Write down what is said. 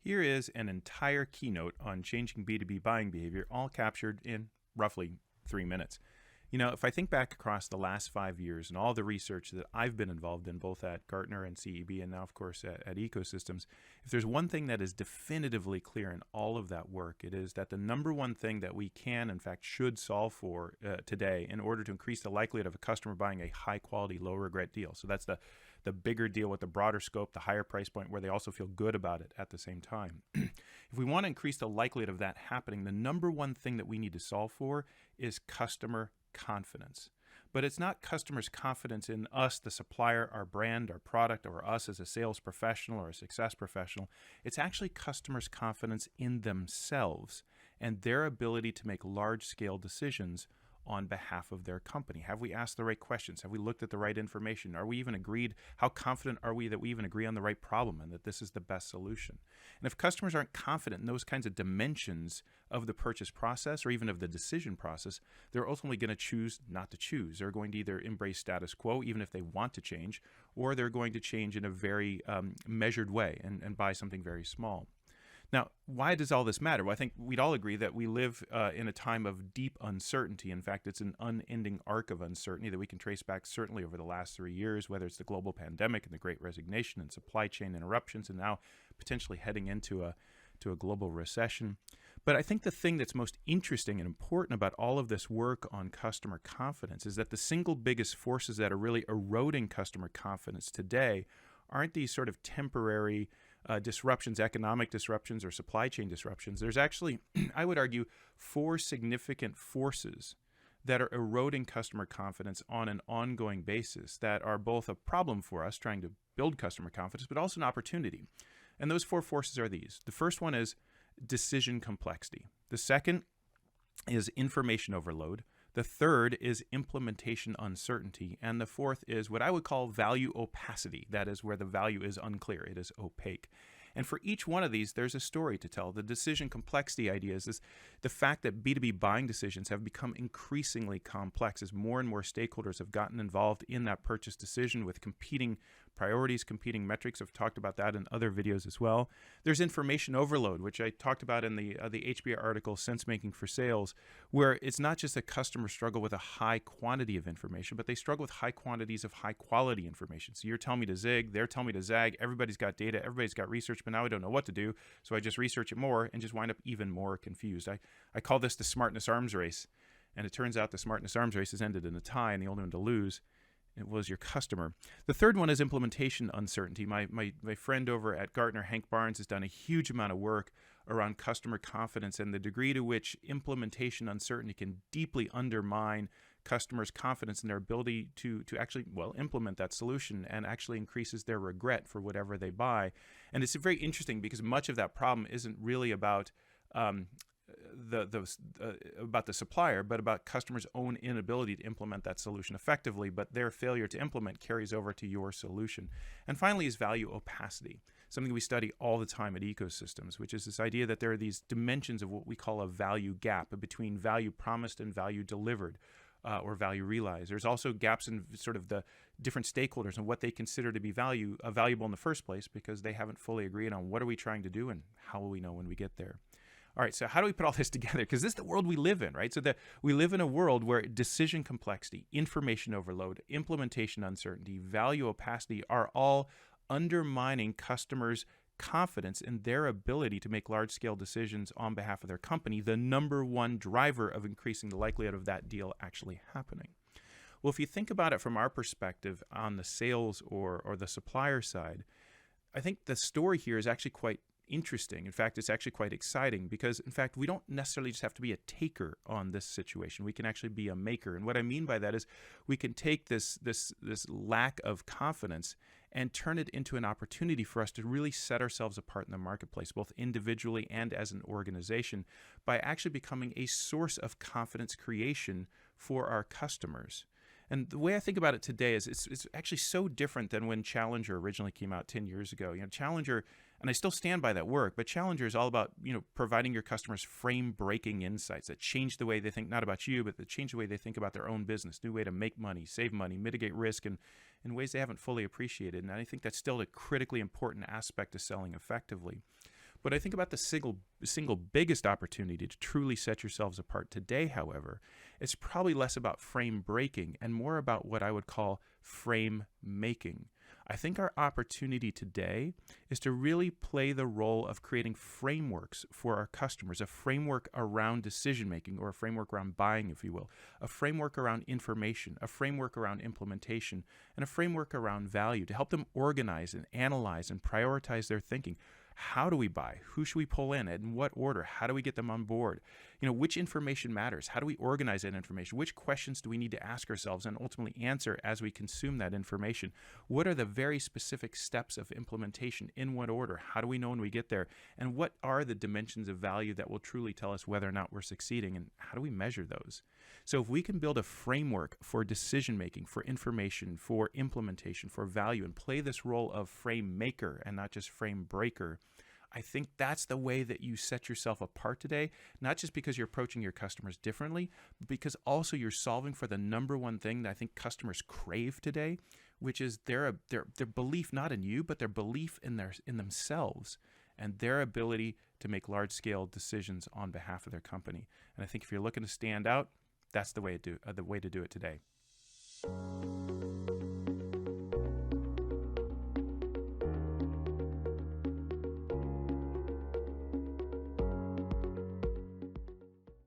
Here is an entire keynote on changing B2B buying behavior, all captured in roughly 3 minutes. You know, if I think back across the last 5 years and all the research that I've been involved in, both at Gartner and CEB, and now, of course, at Ecosystems, if there's one thing that is definitively clear in all of that work, it is that the number one thing that we can, in fact, should solve for today in order to increase the likelihood of a customer buying a high-quality, low-regret deal. So that's the bigger deal with the broader scope, the higher price point, where they also feel good about it at the same time. If we want to increase the likelihood of that happening, the number one thing that we need to solve for is customer confidence. But it's not customers' confidence in us, the supplier, our brand, our product, or us as a sales professional or a success professional. It's actually customers' confidence in themselves and their ability to make large-scale decisions on behalf of their company. Have we asked the right questions? Have we looked at the right information? Are we even agreed? How confident are we that we even agree on the right problem and that this is the best solution? And if customers aren't confident in those kinds of dimensions of the purchase process or even of the decision process, they're ultimately going to choose not to choose. They're going to either embrace status quo, even if they want to change, or they're going to change in a very measured way and buy something very small. Now, why does all this matter? Well, I think we'd all agree that we live in a time of deep uncertainty. In fact, it's an unending arc of uncertainty that we can trace back certainly over the last 3 years, whether it's the global pandemic and the Great Resignation and supply chain interruptions, and now potentially heading into a global recession. But I think the thing that's most interesting and important about all of this work on customer confidence is that the single biggest forces that are really eroding customer confidence today aren't these sort of temporary disruptions, economic disruptions, or supply chain disruptions. There's actually, I would argue, 4 significant forces that are eroding customer confidence on an ongoing basis that are both a problem for us trying to build customer confidence, but also an opportunity. And those 4 forces are these. The first one is decision complexity. The second is information overload. The third is implementation uncertainty. And the fourth is what I would call value opacity. That is where the value is unclear. It is opaque. And for each one of these, there's a story to tell. The decision complexity idea is the fact that B2B buying decisions have become increasingly complex as more and more stakeholders have gotten involved in that purchase decision with competing priorities, competing metrics. I've talked about that in other videos as well. There's information overload, which I talked about in the HBR article, Sense Making for Sales, where it's not just that customers struggle with a high quantity of information, but they struggle with high quantities of high quality information. So you're telling me to zig, they're telling me to zag, everybody's got data, everybody's got research, but now I don't know what to do, so I just research it more and just wind up even more confused. I call this the smartness arms race, and it turns out the smartness arms race has ended in a tie, and the only one to lose it was your customer. The third one is implementation uncertainty. My friend over at Gartner, Hank Barnes, has done a huge amount of work around customer confidence and the degree to which implementation uncertainty can deeply undermine customers' confidence in their ability to actually, implement that solution, and actually increases their regret for whatever they buy. And it's very interesting because much of that problem isn't really about about the supplier, but about customers' own inability to implement that solution effectively, but their failure to implement carries over to your solution. And finally is value opacity, something we study all the time at Ecosystems, which is this idea that there are these dimensions of what we call a value gap between value promised and value delivered. Or value realized. There's also gaps in sort of the different stakeholders and what they consider to be valuable in the first place, because they haven't fully agreed on what are we trying to do and how will we know when we get there. All right, so how do we put all this together? Because this is the world we live in, right? So that we live in a world where decision complexity, information overload, implementation uncertainty, value opacity are all undermining customers' confidence in their ability to make large-scale decisions on behalf of their company, the number one driver of increasing the likelihood of that deal actually happening. Well, if you think about it from our perspective on the sales or the supplier side, I think the story here is actually quite interesting. In fact, it's actually quite exciting because, in fact, we don't necessarily just have to be a taker on this situation. We can actually be a maker. And what I mean by that is we can take this lack of confidence and turn it into an opportunity for us to really set ourselves apart in the marketplace, both individually and as an organization, by actually becoming a source of confidence creation for our customers. And the way I think about it today is it's actually so different than when Challenger originally came out 10 years ago. You know, Challenger, and I still stand by that work, but Challenger is all about, providing your customers frame-breaking insights that change the way they think, not about you, but that change the way they think about their own business, new way to make money, save money, mitigate risk, and in ways they haven't fully appreciated. And I think that's still a critically important aspect of selling effectively. But I think about the single biggest opportunity to truly set yourselves apart today, however, it's probably less about frame breaking and more about what I would call frame making. I think our opportunity today is to really play the role of creating frameworks for our customers, a framework around decision making, or a framework around buying, if you will, a framework around information, a framework around implementation, and a framework around value to help them organize and analyze and prioritize their thinking. How do we buy? Who should we pull in? In what order? How do we get them on board? Which information matters? How do we organize that information? Which questions do we need to ask ourselves and ultimately answer as we consume that information? What are the very specific steps of implementation? In what order? How do we know when we get there? And what are the dimensions of value that will truly tell us whether or not we're succeeding? And how do we measure those? So if we can build a framework for decision making, for information, for implementation, for value, and play this role of frame maker and not just frame breaker, I think that's the way that you set yourself apart today, not just because you're approaching your customers differently, but because also you're solving for the number one thing that I think customers crave today, which is their belief not in you, but their belief in themselves and their ability to make large-scale decisions on behalf of their company. And I think if you're looking to stand out, that's the way to do it today.